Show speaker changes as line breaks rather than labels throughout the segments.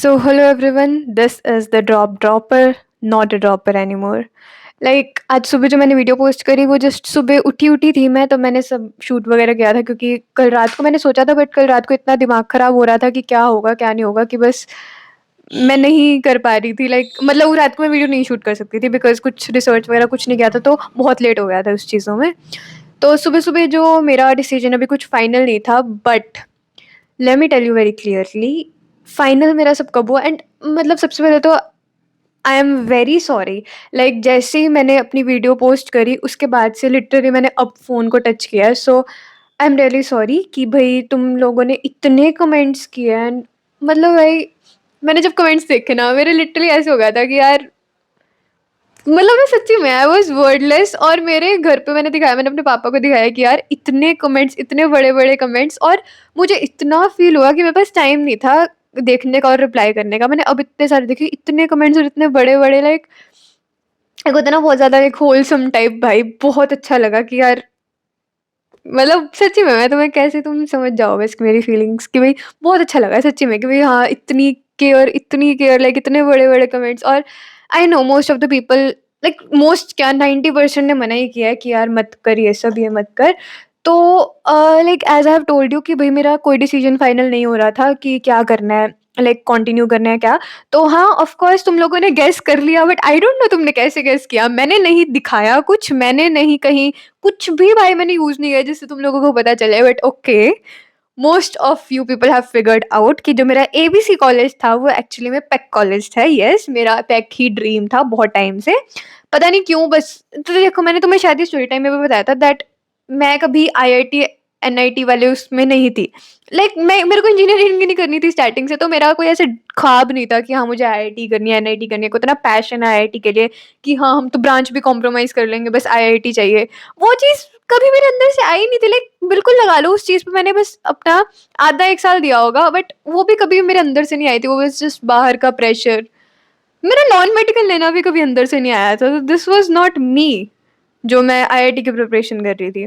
Hello everyone, this is the drop dropper, not a dropper anymore. आज सुबह जो मैंने वीडियो पोस्ट करी वो जस्ट सुबह उठी थी मैं, तो मैंने सब शूट वगैरह किया था क्योंकि कल रात को मैंने सोचा था, बट कल रात को इतना दिमाग खराब हो रहा था कि क्या होगा क्या नहीं होगा, कि बस मैं नहीं कर पा रही थी। मतलब वो रात को मैं वीडियो नहीं शूट कर सकती थी बिकॉज कुछ रिसर्च वगैरह कुछ नहीं किया था, तो बहुत लेट हो गया था उस चीज़ों में। तो सुबह सुबह जो मेरा डिसीजन अभी कुछ फाइनल नहीं था, but let me tell you very clearly, final मेरा सब कब हुआ। एंड मतलब सबसे पहले तो आई एम वेरी सॉरी। जैसे ही मैंने अपनी वीडियो पोस्ट करी उसके बाद से लिटरली मैंने अब फ़ोन को टच किया है। सो आई एम रियली सॉरी कि भाई तुम लोगों ने इतने कमेंट्स किए। एंड मतलब भाई मैंने जब कमेंट्स देखे ना, मेरे लिटरली ऐसे हो गया था कि यार, मतलब मैं सच्ची में आई वाज वर्डलेस। और मेरे घर पे मैंने दिखाया, मैंने अपने पापा को दिखाया कि यार इतने कमेंट्स, इतने बड़े बड़े कमेंट्स, और मुझे इतना फील हुआ कि मेरे पास टाइम नहीं था देखने का और रिप्लाई करने का। मैंने अब इतने सारे देखे, इतने कमेंट्स और इतने बड़े बड़े, एक होता है ना बहुत ज्यादा एक होलसम टाइप, भाई बहुत अच्छा लगा कि यार, मतलब सच्ची में मैं तुम्हें कैसे, तुम समझ जाओगे इसकी मेरी फीलिंग्स, कि भाई बहुत अच्छा लगा सच्ची में कि भाई हाँ, इतनी केयर, इतने बड़े बड़े कमेंट्स। और I know most of the people, most क्या 90% ने मना ही किया है कि यार मत कर ये सब, ये मत कर। तो as I have told you कि भाई मेरा कोई डिसीजन फाइनल नहीं हो रहा था कि क्या करना है, कंटिन्यू करना है क्या। तो हाँ, ऑफ कोर्स तुम लोगों ने गेस कर लिया, बट आई डोंट नो तुमने कैसे गेस किया। मैंने नहीं दिखाया कुछ, मैंने नहीं कहीं कुछ भी भाई मैंने यूज नहीं किया जिससे तुम लोगों को पता चले, but okay, most of you people have figured out कि जो मेरा एबीसी कॉलेज था वो एक्चुअली में पैक कॉलेज था। यस, मेरा पैक ही ड्रीम था बहुत टाइम से, पता नहीं क्यों। बस तो देखो, मैंने तुम्हें शायद स्टोरी टाइम में भी बताया था दैट मैं कभी आईआईटी एनआईटी वाले उसमें नहीं थी। मैं, मेरे को इंजीनियरिंग नहीं करनी थी स्टार्टिंग से, तो मेरा कोई ऐसे ख्वाब नहीं था कि हाँ मुझे आईआईटी करनी है, एनआईटी करनी है। को इतना पैशन है आईआईटी के लिए कि हाँ हम तो ब्रांच भी कॉम्प्रोमाइज कर लेंगे, बस आईआईटी चाहिए। वो चीज कभी मेरे अंदर से आई नहीं थी। बिल्कुल लगा लो उस चीज पे मैंने बस अपना आधा एक साल दिया होगा, बट वो भी कभी मेरे अंदर से नहीं आई थी, वो बस जस्ट बाहर का प्रेशर। मेरा नॉन मेडिकल लेना भी कभी अंदर से नहीं आया था, तो दिस वाज नॉट मी जो मैं आईआईटी की प्रिपरेशन कर रही थी।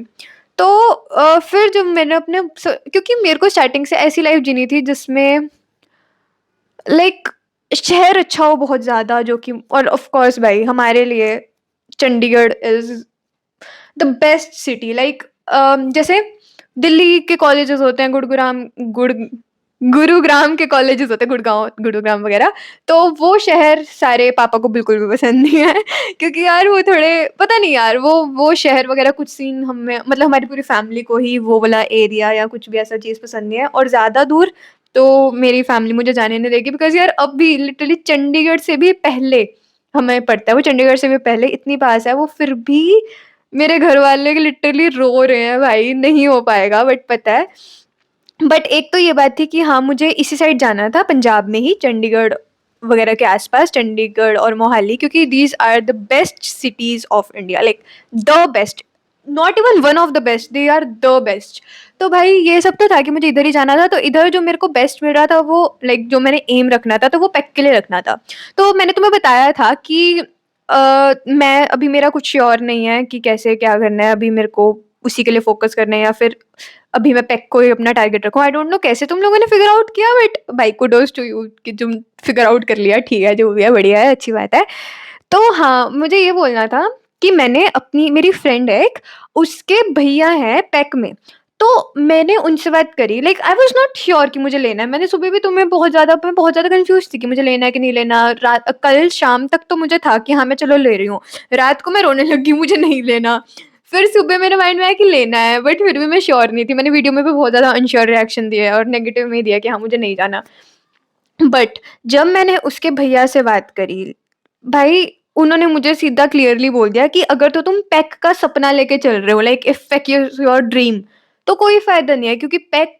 तो फिर जब मैंने क्योंकि मेरे को स्टार्टिंग से ऐसी लाइफ जीनी थी जिसमें लाइक शहर अच्छा हो बहुत ज़्यादा, जो कि, और ऑफ कोर्स भाई हमारे लिए Chandigarh is the best city. जैसे दिल्ली के कॉलेजेस होते हैं, गुरुग्राम के कॉलेजेस होते हैं, गुड़गांव गुरुग्राम वगैरह। तो वो शहर सारे पापा को बिल्कुल भी पसंद नहीं है क्योंकि यार वो थोड़े, पता नहीं यार, वो शहर वगैरह कुछ सीन हमें, मतलब हमारी पूरी फैमिली को ही वो वाला एरिया या कुछ भी ऐसा चीज़ पसंद नहीं है। और ज़्यादा दूर तो मेरी फैमिली मुझे जाने नहीं देगी, बिकॉज यार अब भी लिटरली चंडीगढ़ से भी पहले हमें पड़ता है, वो चंडीगढ़ से भी पहले इतनी पास है वो, फिर भी मेरे घर वाले लिटरली रो रहे हैं भाई नहीं हो पाएगा। बट पता है, बट एक तो ये बात थी कि हाँ मुझे इसी साइड जाना था, पंजाब में ही, चंडीगढ़ वगैरह के आसपास, चंडीगढ़ और मोहाली, क्योंकि these are the best cities of India, the best, not even one of the best, they are the best. तो भाई ये सब तो था कि मुझे इधर ही जाना था, तो इधर जो मेरे को बेस्ट मिल रहा था वो, जो मैंने एम रखना था तो वो पैक के लिए रखना था। तो मैंने तुम्हें बताया था कि मैं अभी, मेरा कुछ श्योर नहीं है कि कैसे क्या करना है, अभी मेरे को उसी के लिए फोकस करना है या फिर अभी मैं पैक को ही अपना टारगेट रखूँ। आई डोंट नो कैसे तुम लोगों ने फिगर आउट किया, बट भाई कुडोज टू यू कि तुम फिगर आउट कर लिया, ठीक है, जो भी है बढ़िया है, अच्छी बात है। तो हाँ, मुझे ये बोलना था कि मैंने अपनी, मेरी फ्रेंड है एक, उसके भैया हैं पैक में, तो मैंने उनसे बात करी। आई वाज नॉट श्योर कि मुझे लेना है। मैंने सुबह भी तुम्हें मैं बहुत ज़्यादा कंफ्यूज थी कि मुझे लेना है कि नहीं लेना। कल शाम तक तो मुझे था कि हाँ मैं चलो ले रही हूँ, रात को मैं रोने लगी मुझे नहीं लेना। फिर सुबह मेरे माइंड में आया कि लेना है, बट फिर भी मैं श्योर नहीं थी। मैंने वीडियो में भी बहुत ज़्यादा अनश्योर रिएक्शन दिए और नेगेटिव में दिया कि हाँ मुझे नहीं जाना। बट जब मैंने उसके भैया से बात करी, भाई उन्होंने मुझे सीधा क्लियरली बोल दिया कि अगर तो तुम पैक का सपना लेके चल रहे हो, if pack is your dream, तो कोई फायदा नहीं है, क्योंकि पैक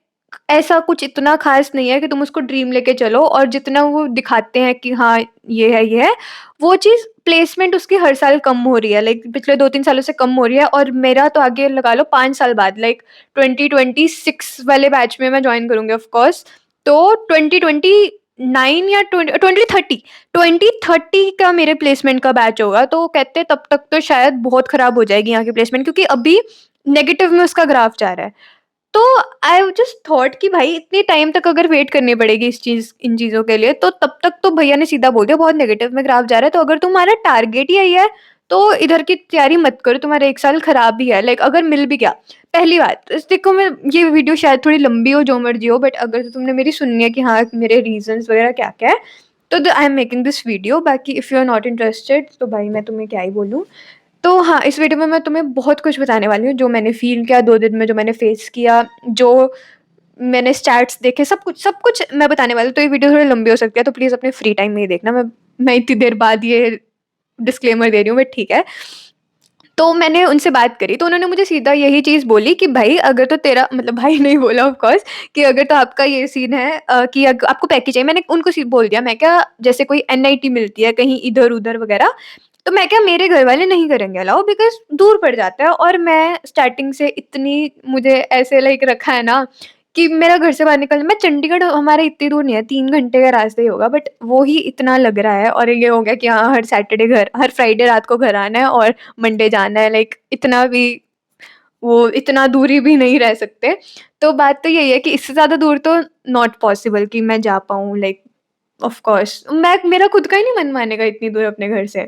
ऐसा कुछ इतना खास नहीं है कि तुम उसको ड्रीम लेके चलो। और जितना वो दिखाते हैं कि हाँ ये है, वो चीज़ प्लेसमेंट उसकी हर साल कम हो रही है, पिछले 2-3 सालों से कम हो रही है। और मेरा तो आगे लगा लो 5 साल बाद, 2026 वाले बैच में मैं ज्वाइन करूंगी ऑफ कोर्स। तो 2029 या 2030 का मेरे प्लेसमेंट का बैच होगा। तो कहते तब तक तो शायद बहुत खराब हो जाएगी यहाँ की प्लेसमेंट, क्योंकि अभी नेगेटिव में उसका ग्राफ जा रहा है। तो आई जस्ट थॉट कि भाई इतने टाइम तक अगर वेट करनी पड़ेगी इन चीज़ों के लिए, तो तब तक तो भैया ने सीधा बोल दिया बहुत नेगेटिव में ग्राफ जा रहा है, तो अगर तुम्हारा टारगेट ही यही है, तो इधर की तैयारी मत करो, तुम्हारा 1 साल खराब ही है। लाइक अगर मिल भी गया, पहली बात देखो, मैं ये वीडियो शायद थोड़ी लंबी हो, जो मर्ज़ी हो, बट अगर तुमने मेरी सुननी है कि हाँ, मेरे रीज़न्स वगैरह क्या-क्या है, तो I am making this video. बाकी if you are not interested, तो भाई मैं तुम्हें क्या ही बोलूँ। तो हाँ, इस वीडियो में मैं तुम्हें बहुत कुछ बताने वाली हूँ, जो मैंने फ़ील किया 2 दिन में, जो मैंने फ़ेस किया, जो मैंने स्टैट्स देखे, सब कुछ मैं बताने वाली हूँ। तो ये वीडियो थोड़ी लंबी हो सकती है, तो प्लीज़ अपने फ्री टाइम में ही देखना। मैं इतनी देर बाद ये डिस्क्लेमर दे रही हूँ, बट ठीक है। तो मैंने उनसे बात करी, तो उन्होंने मुझे सीधा यही चीज़ बोली कि भाई अगर तो तेरा मतलब भाई नहीं बोला ऑफ कोर्स, कि अगर तो आपका ये सीन है कि आपको पैकेज चाहिए, मैंने उनको बोल दिया, मैं क्या जैसे कोई एनआईटी मिलती है कहीं इधर-उधर वगैरह, तो मैं क्या मेरे घर वाले नहीं करेंगे अलाउ, बिकॉज़ दूर पड़ जाता है, और मैं स्टार्टिंग से इतनी मुझे ऐसे लाइक रखा है ना कि मेरा घर से बाहर मैं चंडीगढ़ हमारे इतनी दूर नहीं है, 3 घंटे का रास्ता ही होगा, बट वो ही इतना लग रहा है, और ये हो गया कि हाँ, हर फ्राइडे रात को घर आना है और मंडे जाना है, लाइक इतना भी वो इतना दूरी भी नहीं रह सकते। तो बात तो यही है कि इससे ज़्यादा दूर तो नॉट पॉसिबल कि मैं जा पाऊँ, लाइक ऑफ़ कोर्स मैं मेरा खुद का ही नहीं मन मानेगा इतनी दूर अपने घर से।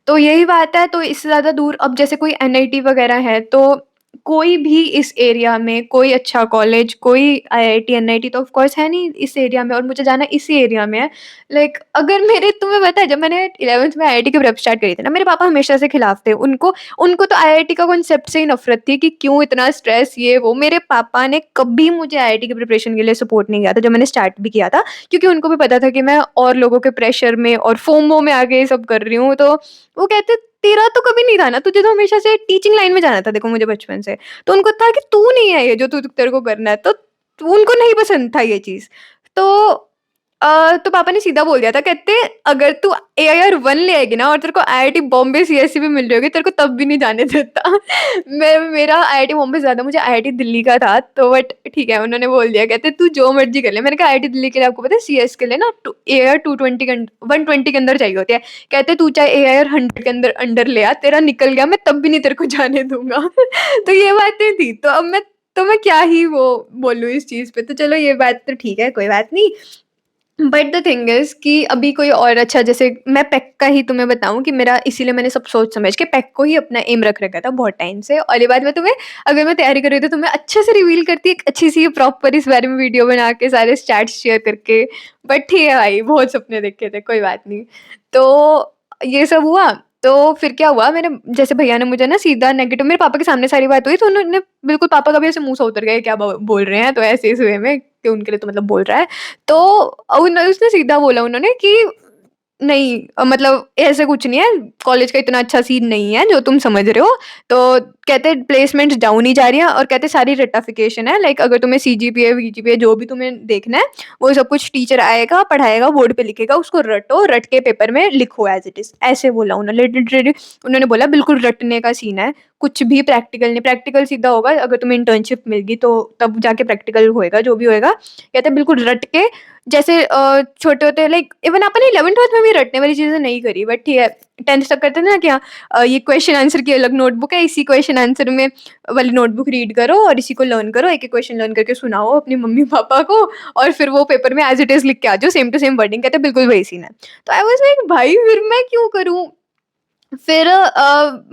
तो यही बात है, तो इससे ज़्यादा दूर अब जैसे कोई एनआईटी वगैरह है, तो कोई भी इस एरिया में कोई अच्छा कॉलेज, कोई आईआईटी, एनआईटी तो ऑफ़ कोर्स है नहीं इस एरिया में, और मुझे जाना इसी एरिया में है। लाइक अगर मेरे तुम्हें पता है, जब मैंने 11th में आईआईटी की प्रेप स्टार्ट करी थी ना, मेरे पापा हमेशा से खिलाफ थे। उनको उनको तो आईआईटी का कॉन्सेप्ट से ही नफ़रत थी कि क्यों इतना स्ट्रेस ये वो। मेरे पापा ने कभी मुझे आईआईटी की प्रिपरेशन के लिए सपोर्ट नहीं किया था, जब मैंने स्टार्ट भी किया था, क्योंकि उनको भी पता था कि मैं और लोगों के प्रेशर में और फोमो में आके ये सब कर रही हूँ। तो वो कहते, तेरा तो कभी नहीं था ना, तुझे तो हमेशा से टीचिंग लाइन में जाना था, देखो मुझे बचपन से। तो उनको था कि तू नहीं है ये जो तू तेरे को करना है, तो उनको नहीं पसंद था ये चीज़। तो तो पापा ने सीधा बोल दिया था, कहते अगर तू एआईआर 1 ले आएगी ना और तेरे को आईआईटी बॉम्बे सीएसई भी मिल रही होगी, तेरे को तब भी नहीं जाने देता। मेरा आईआईटी बॉम्बे से ज़्यादा मुझे आईआईटी दिल्ली का था, तो बट ठीक है, उन्होंने बोल दिया, कहते तू जो मर्ज़ी कर ले। मैंने कहा आईआईटी दिल्ली के लिए आपको पता है सीएस के लिए ना एआईआर 220 के 120 के अंदर चाहिए होती है। कहते तू चाहे एआईआर 100 के अंदर ले आ, तेरा निकल गया, मैं तब भी नहीं तेरे को जाने दूँगा। तो ये बातें थी, तो मैं क्या ही वो बोलूँ इस चीज़ पे। तो चलो ये बात तो ठीक है, कोई बात नहीं। बट द थिंग इज़ कि अभी कोई और अच्छा, जैसे मैं पैक का ही तुम्हें बताऊँ कि मेरा इसीलिए मैंने सब सोच समझ के पैक को ही अपना एम रख रखा था बहुत टाइम से, और ये बात मैं तुम्हें, अगर मैं तैयारी कर रही थी तो मैं अच्छे से रिवील करती, एक अच्छी-सी प्रॉपर इस बारे में वीडियो बना के सारे स्टैट्स शेयर करके। बट ठीक है भाई, बहुत सपने देखे थे, कोई बात नहीं। तो ये सब हुआ, तो फिर क्या हुआ, मैंने जैसे भैया ने मुझे ना सीधा नेगेटिव, मेरे पापा के सामने सारी बात हुई, तो उन्होंने बिल्कुल, पापा का भी ऐसे मुँह से उतर गए, क्या बोल रहे हैं, तो ऐसे इस वे में कि उनके लिए तो मतलब बोल रहा है। तो उसने सीधा बोला उन्होंने कि नहीं, मतलब ऐसे कुछ नहीं है, कॉलेज का इतना अच्छा सीन नहीं है जो तुम समझ रहे हो। तो कहते प्लेसमेंट्स डाउन ही जा रही हैं, और कहते सारी रट्टाफिकेशन है, लाइक अगर तुम्हें सीजीपीए वीजीपीए जो भी तुम्हें देखना है, वो सब कुछ टीचर आएगा, पढ़ाएगा, बोर्ड पे लिखेगा, उसको रटो, रट के पेपर में लिखो एज़ इट इज़। ऐसे बोला उन्होंने, लिटरली उन्होंने बोला बिल्कुल रटने का सीन है, कुछ भी प्रैक्टिकल नहीं। प्रैक्टिकल सीधा होगा अगर तुम्हें इंटर्नशिप मिल गई, तो तब जाके प्रैक्टिकल होएगा, जो भी होएगा। कहते बिल्कुल रट के, जैसे छोटे होते लाइक इवन अपन 11th-12th में भी रटने वाली चीज़ें नहीं करी, बट ठीक है, 10th तक करते थे ना, क्या ये क्वेश्चन आंसर की अलग नोटबुक है, इसी क्वेश्चन आंसर में वाली नोटबुक रीड करो और इसी को लर्न करो, एक-एक क्वेश्चन लर्न करके सुनाओ अपनी मम्मी-पापा को, और फिर वो पेपर में एज़ इट इज़ लिख के आ जाओ, सेम टू सेम वर्डिंग। कहते बिल्कुल वही सीन है। तो आई वाज़ लाइक भाई फिर मैं क्यों करूँ? फिर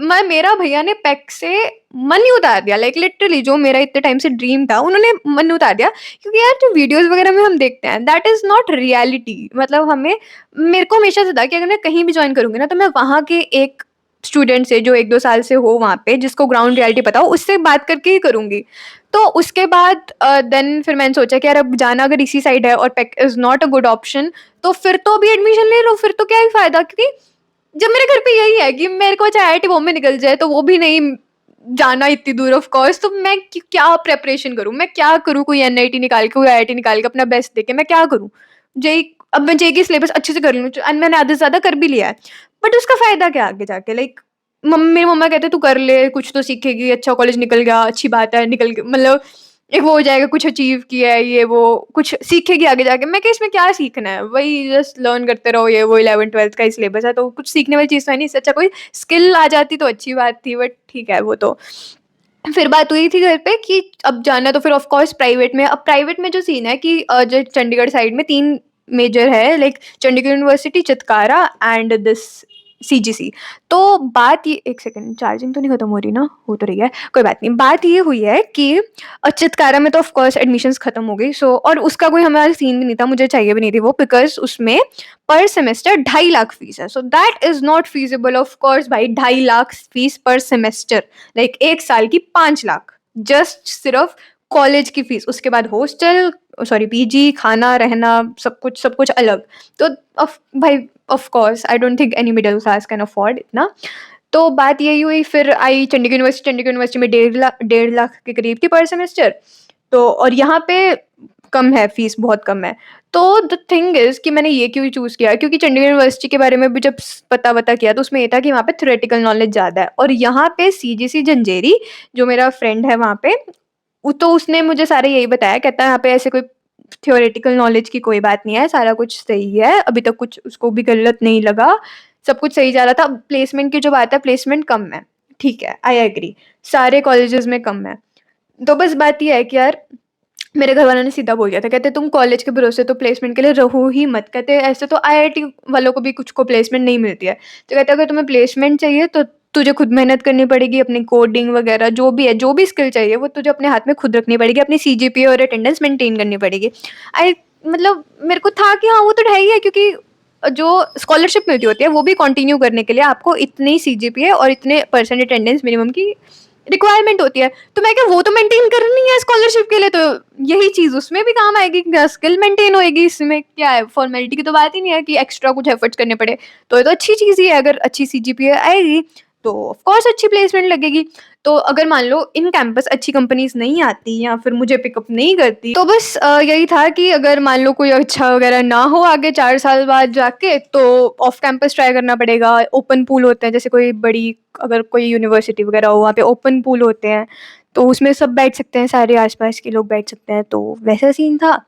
मैं मेरा भैया ने पैक से मन ही उतार दिया, लाइक लिटरली जो मेरा इतने टाइम से ड्रीम था, उन्होंने मन उतार दिया, क्योंकि यार जो वीडियोस वगैरह में हम देखते हैं दैट इज नॉट रियलिटी। मतलब हमें मेरे को हमेशा से था कि अगर मैं कहीं भी ज्वाइन करूंगी ना, तो मैं वहाँ के एक स्टूडेंट से जो 1-2 साल से हो वहाँ पे, जिसको ग्राउंड रियलिटी पता हो, उससे बात करके ही करूंगी। तो उसके बाद देन फिर मैंने सोचा कि यार अब जाना अगर इसी साइड है और pack is not a good option, तो फिर तो अभी एडमिशन ले लो, फिर तो क्या ही फायदा, क्योंकि जब मेरे घर पे यही है कि मेरे को चाहे आईआईटी बॉम्बे निकल जाए, तो वो भी नहीं जाना इतनी दूर ऑफ कोर्स, तो मैं क्या प्रिपरेशन करूँ, मैं क्या करूँ, कोई एनआईटी निकाल के, कोई आईआईटी निकाल के अपना बेस्ट देके मैं क्या करूँ? जेई अब मैं जेई की सिलेबस अच्छे से कर लूँ, एंड मैंने आधे से ज़्यादा कर भी लिया है, बट उसका फ़ायदा क्या आगे जाके? लाइक मेरी मम्मा कहते तू कर ले, कुछ तो सीखेगी, अच्छा कॉलेज निकल गया, अच्छी बात है, निकल के मतलब एक वो हो जाएगा, कुछ अचीव किया है, ये वो कुछ सीखेगी आगे जाके। मैं क्या इसमें क्या सीखना है? वही जस्ट लर्न करते रहो, ये वो 11th-12th का ही सिलेबस है, तो कुछ सीखने वाली चीज़ तो है नहीं। इससे अच्छा कोई स्किल आ जाती तो अच्छी बात थी, बट ठीक है वो तो। फिर बात हुई थी घर पे कि अब जाना तो फिर ऑफ कोर्स प्राइवेट में। अब प्राइवेट में जो सीन है कि जो चंडीगढ़ साइड में 3 मेजर है, like Chandigarh university, Chitkara and this CGC. तो बात ये, एक सेकंड, चार्जिंग तो नहीं खत्म हो रही ना? हो तो रही है, कोई बात नहीं। बात ये हुई है कि चितकारा में तो ऑफ कोर्स एडमिशंस खत्म हो गई, सो और उसका कोई हमारा सीन भी नहीं था, मुझे चाहिए भी नहीं थी वो, बिकॉज उसमें पर सेमेस्टर 2.5 लाख फीस है। So that is not feasible of course भाई, 2.5 लाख फीस पर सेमेस्टर, लाइक एक साल की 5 लाख, जस्ट सिर्फ कॉलेज की फीस, उसके बाद हॉस्टल, सॉरी पीजी, खाना, रहना, सब कुछ अलग। तो भाई of course I don't think any middle class can afford इतना। तो बात यही हुई, फिर आई चंडीगढ़ यूनिवर्सिटी में 1.5 लाख के करीब थी पर सेमेस्टर। तो और यहाँ पे कम है, फीस बहुत कम है। तो द थिंग इज कि मैंने ये क्यों चूज किया, क्योंकि चंडीगढ़ यूनिवर्सिटी के बारे में भी जब पता वता किया तो उसमें ये था कि वहाँ पे थ्योरेटिकल नॉलेज ज्यादा है, और यहाँ पे सीजीसी जंजेरी, जो मेरा फ्रेंड है वहाँ पे, तो उसने मुझे सारे यही बताया, कहता है यहाँ पे ऐसे कोई थ्योरेटिकल नॉलेज की कोई बात नहीं है, सारा कुछ सही है, अभी तक कुछ उसको भी गलत नहीं लगा, सब कुछ सही जा रहा था। अब प्लेसमेंट की जो बात है, प्लेसमेंट कम है, ठीक है, आई एग्री, सारे कॉलेजेस में कम है। तो बस बात ये है कि यार मेरे घर वालों ने सीधा बोल दिया था, कहते तुम कॉलेज के भरोसे तो प्लेसमेंट के लिए रहो ही मत, कहते ऐसे तो आईआईटी वालों को भी कुछ को प्लेसमेंट नहीं मिलती है, तो कहते अगर तुम्हें प्लेसमेंट चाहिए तो तुझे खुद मेहनत करनी पड़ेगी, अपनी कोडिंग वगैरह जो भी है, जो भी स्किल चाहिए वो तुझे अपने हाथ में खुद रखनी पड़ेगी, अपनी सीजीपीए और अटेंडेंस मेंटेन करनी पड़ेगी। आई मतलब मेरे को था कि हाँ वो तो है ही है, क्योंकि जो स्कॉलरशिप मिलती होती है वो भी कंटिन्यू करने के लिए आपको इतनी सीजीपीए और इतने परसेंट अटेंडेंस मिनिमम की रिक्वायरमेंट होती है। तो मैं क्या वो तो मेंटेन करनी है स्कॉलरशिप के लिए, तो यही चीज उसमें भी काम आएगी, स्किल मेंटेन होएगी, इसमें क्या है, फॉर्मेलिटी की तो बात ही नहीं है कि एक्स्ट्रा कुछ एफर्ट्स करने पड़े। तो ये तो अच्छी चीज ही है, अगर अच्छी सीजीपीए आएगी तो ऑफ कोर्स अच्छी प्लेसमेंट लगेगी। तो अगर मान लो इन कैंपस अच्छी कंपनीज नहीं आती या फिर मुझे पिकअप नहीं करती, तो बस यही था कि अगर मान लो कोई अच्छा वगैरह ना हो आगे 4 साल बाद जाके, तो ऑफ कैंपस ट्राई करना पड़ेगा। ओपन पूल होते हैं, जैसे कोई बड़ी अगर कोई यूनिवर्सिटी वगैरह हो, वहाँ पे ओपन पूल होते हैं, तो उसमें सब बैठ सकते हैं, सारे आसपास के लोग बैठ सकते हैं, तो वैसा सीन था।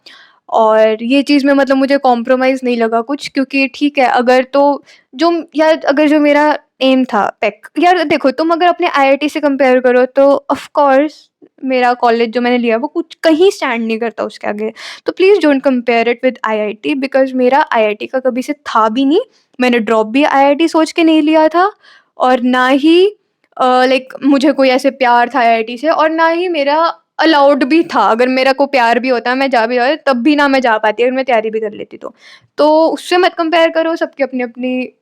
और ये चीज़ में मतलब मुझे कॉम्प्रोमाइज़ नहीं लगा कुछ, क्योंकि ठीक है अगर तो जो यार अगर जो मेरा एम था पैक, यार देखो तुम अगर अपने आईआईटी से कंपेयर करो तो ऑफ कोर्स मेरा कॉलेज जो मैंने लिया वो कुछ कहीं स्टैंड नहीं करता उसके आगे। तो please don't compare it with IIT, because मेरा आईआईटी का कभी से था भी नहीं। मैंने ड्रॉप भी आईआईटी सोच के नहीं लिया था, और ना ही लाइक मुझे कोई ऐसे प्यार था आईआईटी से, और ना ही मेरा अलाउड भी था। अगर मेरा को प्यार भी होता मैं जा भी जाती तब भी ना मैं जा पाती अगर मैं तैयारी भी कर लेती तो। तो उससे मत कंपेयर करो, सबकी अपनी-अपनी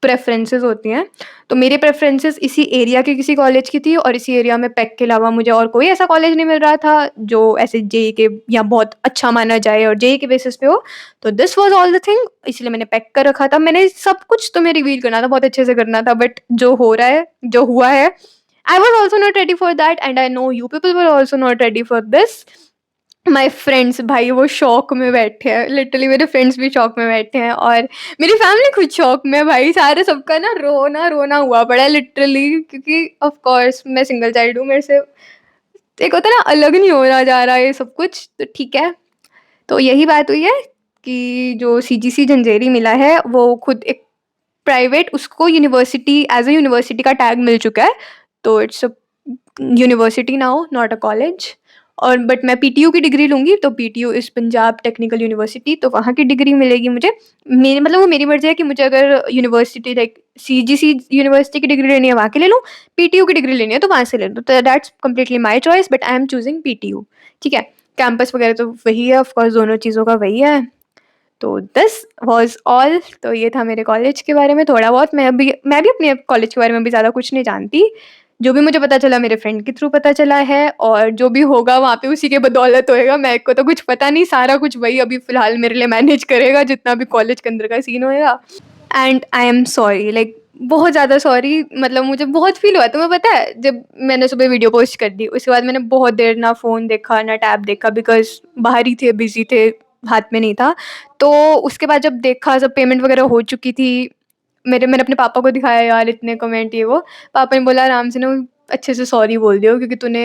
प्रेफ़रेंसेस होती हैं। तो मेरी प्रेफ़रेंसेस इसी एरिया के किसी कॉलेज की थी, और इसी एरिया में पैक के अलावा मुझे और कोई ऐसा कॉलेज नहीं मिल रहा था जो ऐसे जेईई के या बहुत अच्छा माना जाए और जेईई के बेसिस पे हो। तो this was all the thing, इसलिए मैंने पैक कर रखा था। मैंने सब कुछ तुम्हें रिवील करना था, बहुत अच्छे से करना था, बट जो हो रहा है, जो हुआ है, I was also not ready for that, and I know you people were also not ready for this. My friends भाई वो शॉक में बैठे हैं, लिटरली मेरे फ्रेंड्स भी शॉक में बैठे हैं, और मेरी फैमिली खुद शॉक में है भाई, सारे सबका ना रोना रोना हुआ पड़ा है लिटरली, क्योंकि ऑफ कोर्स मैं सिंगल चाइल्ड हूँ, मेरे से एक होता है ना अलग नहीं होना जा रहा है ये सब कुछ, तो ठीक है। तो यही बात हुई है कि जो सीजीसी झंझेरी मिला है वो खुद एक प्राइवेट, उसको यूनिवर्सिटी एज अ यूनिवर्सिटी का टैग मिल चुका है, तो it's a university now, not a college. और बट मैं पीटीयू की डिग्री लूँगी, तो PTU is Punjab technical university, तो वहाँ की डिग्री मिलेगी मुझे। मेरी मतलब वो मेरी मर्ज़ी है कि मुझे अगर यूनिवर्सिटी लाइक सीजीसी यूनिवर्सिटी की डिग्री लेनी है वहाँ की ले लूँ, पीटीयू की डिग्री लेनी है तो वहाँ से ले लूँ, तो that's completely my choice, but I am choosing PTU, ठीक है। कैंपस वगैरह तो वही है, ऑफ कोर्स दोनों चीज़ों का वही है। तो दिस वाज़ ऑल, तो ये था मेरे कॉलेज के बारे में थोड़ा बहुत। मैं भी अपने कॉलेज के बारे में भी ज़्यादा कुछ नहीं जानती। जो भी मुझे पता चला मेरे फ्रेंड के थ्रू पता चला है, और जो भी होगा वहाँ पे उसी के बदौलत होएगा। मेरे को तो कुछ पता नहीं, सारा कुछ वही अभी फ़िलहाल मेरे लिए मैनेज करेगा जितना भी कॉलेज के अंदर का सीन होएगा। And I am sorry, like बहुत ज़्यादा सॉरी, मतलब मुझे बहुत फ़ील हुआ। तुम्हें पता है जब मैंने सुबह वीडियो पोस्ट कर दी उसके बाद मैंने बहुत देर ना फ़ोन देखा ना टैब देखा, बिकॉज़ बाहर ही थे, बिज़ी थे, हाथ में नहीं था। तो उसके बाद जब देखा, जब पेमेंट वगैरह हो चुकी थी, मैंने अपने पापा को दिखाया, यार इतने कमेंट ये वो। पापा ने बोला आराम से ना अच्छे से सॉरी बोल दियो, क्योंकि तूने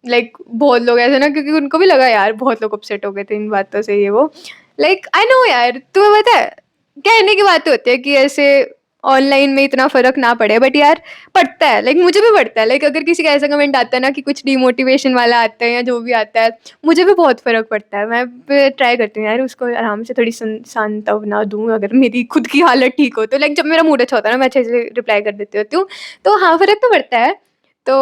लाइक बहुत लोग ऐसे ना, क्योंकि उनको भी लगा यार बहुत लोग अपसेट हो गए थे इन बातों से ये वो। लाइक आई नो यार, तुम्हें पता है कहने की बातें होती है कि ऐसे ऑनलाइन में इतना फ़र्क ना पड़े, बट यार पड़ता है, लाइक मुझे भी पड़ता है। लाइक अगर किसी का ऐसा कमेंट आता है ना कि कुछ डिमोटिवेशन वाला आता है या जो भी आता है, मुझे भी बहुत फ़र्क पड़ता है। मैं फिर ट्राई करती हूँ यार उसको आराम से थोड़ी सांत्वना दूँ, अगर मेरी खुद की हालत ठीक हो तो। लाइक जब मेरा मूड अच्छा होता है ना, मैं अच्छे से रिप्लाई कर देती होती हूँ। तो हाँ, फ़र्क तो पड़ता है। तो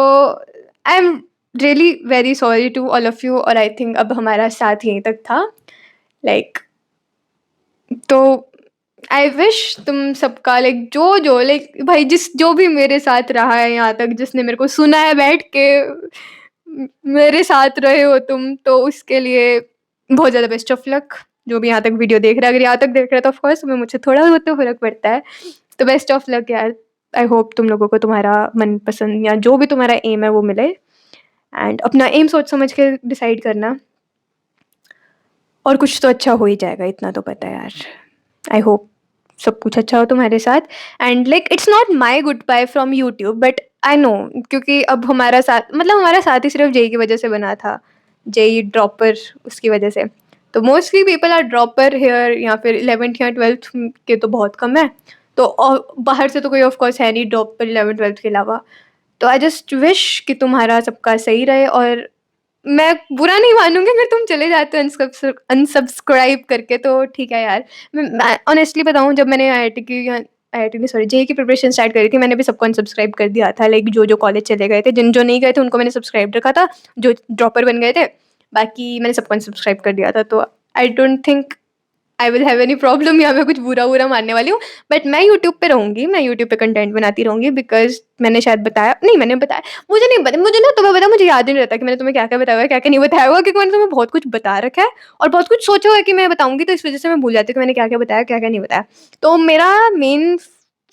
I am really very sorry to all of you, और आई थिंक अब हमारा साथ यहीं तक था। लाइक तो आई विश तुम सबका, लाइक जो लाइक भाई जो भी मेरे साथ रहा है यहाँ तक, जिसने मेरे को सुना है बैठ के, मेरे साथ रहे हो तुम, तो उसके लिए बहुत ज़्यादा बेस्ट ऑफ लक। जो भी यहाँ तक वीडियो देख रहा है, अगर यहाँ तक देख रहा है तो ऑफकोर्स तुम्हें मुझसे थोड़ा बहुत तो फ़र्क पड़ता है। तो बेस्ट ऑफ लक यार। आई होप तुम लोगों को तुम्हारा मनपसंद या जो भी तुम्हारा एम है वो मिले, एंड अपना एम सोच समझ के डिसाइड करना, और कुछ तो अच्छा हो ही जाएगा, इतना तो पता है यार। आई होप सब कुछ अच्छा हो तुम्हारे साथ, and like it's not my goodbye from YouTube, but I know, क्योंकि अब हमारा साथ, मतलब हमारा साथ ही सिर्फ जेई की वजह से बना था, जेई ड्रॉपर उसकी वजह से। तो mostly people are dropper here, या फिर 11th या 12th के तो बहुत कम है। तो और बाहर से तो कोई ऑफकोर्स है नहीं ड्रॉपर 11th 12th के अलावा। तो आई जस्ट विश कि तुम्हारा सबका सही रहे, और मैं बुरा नहीं मानूँगी अगर तुम चले जाते हो अनसब्सक्राइब करके, तो ठीक है यार। मैं ऑनेस्टली बताऊँ, जब मैंने आईआईटी नहीं, सॉरी, जेईई की प्रिपरेशन स्टार्ट करी थी, मैंने भी सबको अनसब्सक्राइब कर दिया था। लाइक जो कॉलेज चले गए थे, जो नहीं गए थे उनको मैंने सब्सक्राइब रखा था, जो ड्रॉपर बन गए थे, बाकी मैंने सबको अनसब्सक्राइब कर दिया था। तो I don't think I will have any problem, या मैं कुछ बुरा मानने वाली हूँ। बट मैं यूट्यूब पे रहूँगी, मैं यूट्यूब पे कंटेंट बनाती रहूँगी, बिकॉज़ मैंने शायद बताया नहीं, मैंने बताया, मुझे नहीं पता, मुझे ना तुम्हें पता है, मुझे याद ही नहीं रहता कि मैंने तुम्हें क्या-क्या बताया हुआ है, क्या-क्या नहीं बताया हुआ, क्योंकि मैंने तुम्हें बहुत कुछ बता रखा है और बहुत कुछ सोचा हुआ है कि मैं बताऊँगी, तो इस वज़ह से मैं भूल जाती हूँ कि मैंने क्या-क्या बताया, क्या-क्या नहीं बताया। तो मेरा मेन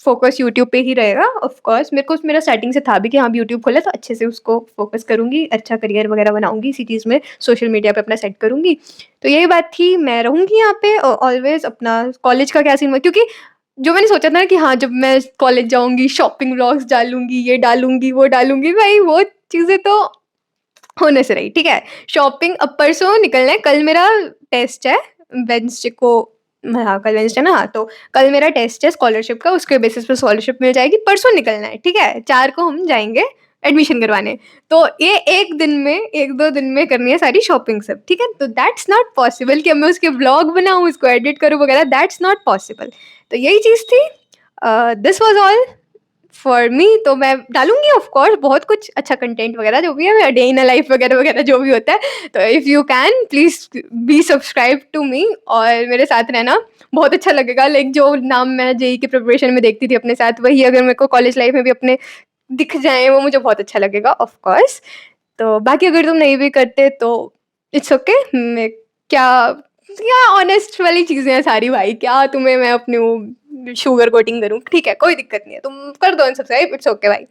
फ़ोकस यूट्यूब पे ही रहेगा। ऑफ़ कोर्स मेरे को मेरा स्टार्टिंग से था भी कि हाँ, अब यूट्यूब खोला तो अच्छे से उसको फ़ोकस करूँगी, अच्छा करियर वगैरह बनाऊँगी इसी चीज़ में, सोशल मीडिया पे अपना सेट करूँगी। तो यही बात थी, मैं रहूँगी यहाँ पे ऑलवेज़। अपना कॉलेज का क्या सीन हुआ, क्योंकि जो मैंने सोचा था ना कि हाँ, जब मैं कॉलेज जाऊँगी, शॉपिंग व्लॉग्स डालूँगी, ये डालूँगी, वो डालूँगी, भाई वो चीज़ें तो होने से रही, ठीक है? शॉपिंग अब परसों निकलना है, कल मेरा टेस्ट है, वेडनेसडे को, हाँ, कल वेडनेसडे ना, हाँ, तो कल मेरा टेस्ट है स्कॉलरशिप का, उसके बेसिस पे स्कॉलरशिप मिल जाएगी, परसों निकलना है, ठीक है? 4 को हम जाएँगे एडमिशन करवाने। तो ये 1 दिन में, 1-2 दिन में करनी है सारी शॉपिंग सब, ठीक है? तो दैट्स नॉट पॉसिबल कि अब मैं उसके व्लॉग बनाऊँ, उसको एडिट करूँ वगैरह, दैट्स नॉट पॉसिबल। तो यही चीज़ थी। This was all for me. तो मैं डालूँगी ऑफ कोर्स बहुत कुछ अच्छा कंटेंट वगैरह जो भी है, डे इन अ लाइफ वगैरह-वगैरह जो भी होता है। तो if you can please be subscribe to me, और मेरे साथ रहना, बहुत अच्छा लगेगा। लाइक जो नाम मैं जेईई की प्रिपरेशन में देखती थी अपने साथ, वही अगर मेरे को कॉलेज लाइफ में भी अपने दिख जाएँ, वो मुझे बहुत अच्छा लगेगा ऑफ कोर्स। तो बाकी अगर तुम नहीं भी करते तो इट्स ओके। मैं क्या क्या ऑनेस्ट वाली चीज़ें हैं सारी भाई, क्या तुम्हें मैं अपनी वो शुगर कोटिंग करूँ? ठीक है, कोई दिक्कत नहीं है, तुम कर दो अनसब्सक्राइब, इट्स ओके भाई,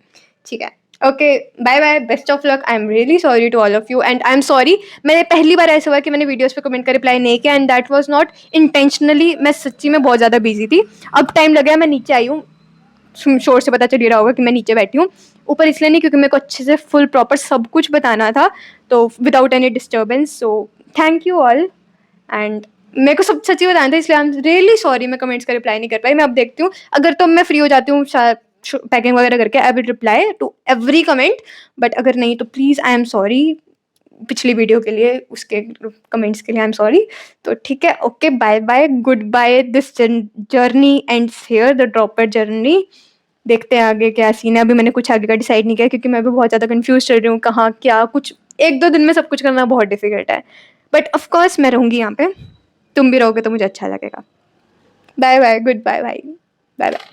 ठीक है। Okay, bye bye, best of luck. I am really sorry to all of you, and I am sorry, मैंने पहली बार ऐसा हुआ कि मैंने वीडियोज़ पे कमेंट का रिप्लाई नहीं किया, and that was not intentionally. मैं सच्ची में बहुत ज़्यादा बिज़ी थी। अब टाइम लगा है, मैं नीचे आई हूँ, शोर से पता चल ही रहा होगा कि मैं नीचे बैठी हूँ। ऊपर इसलिए नहीं क्योंकि मेरे को अच्छे से फुल प्रॉपर सब कुछ बताना था, तो without any disturbance. So thank you all, and मेरे को सब सच्ची बताना था, इसलिए आई एम रियली सॉरी मैं कमेंट्स का रिप्लाई नहीं कर पाई। मैं अब देखती हूँ, अगर तो मैं फ्री हो जाती हूँ पैकिंग वगैरह करके, I will reply to every comment, but अगर नहीं तो प्लीज़ आई एम सॉरी। पिछली वीडियो के लिए, उसके कमेंट्स के लिए आई एम सॉरी। तो ठीक है, okay, bye bye, goodbye. This journey ends here, the dropper journey. देखते हैं आगे क्या सीन है। अभी मैंने कुछ आगे का डिसाइड नहीं किया, क्योंकि मैं भी बहुत ज़्यादा कन्फ्यूज़ चल रही हूँ, कहाँ क्या कुछ 1-2 दिन में सब कुछ करना बहुत डिफ़िकल्ट है। बट ऑफ़ कोर्स मैं रहूँगी यहाँ पे, तुम भी रहोगे तो मुझे अच्छा लगेगा। बाय बाय, गुड बाय भाई, बाय बाय।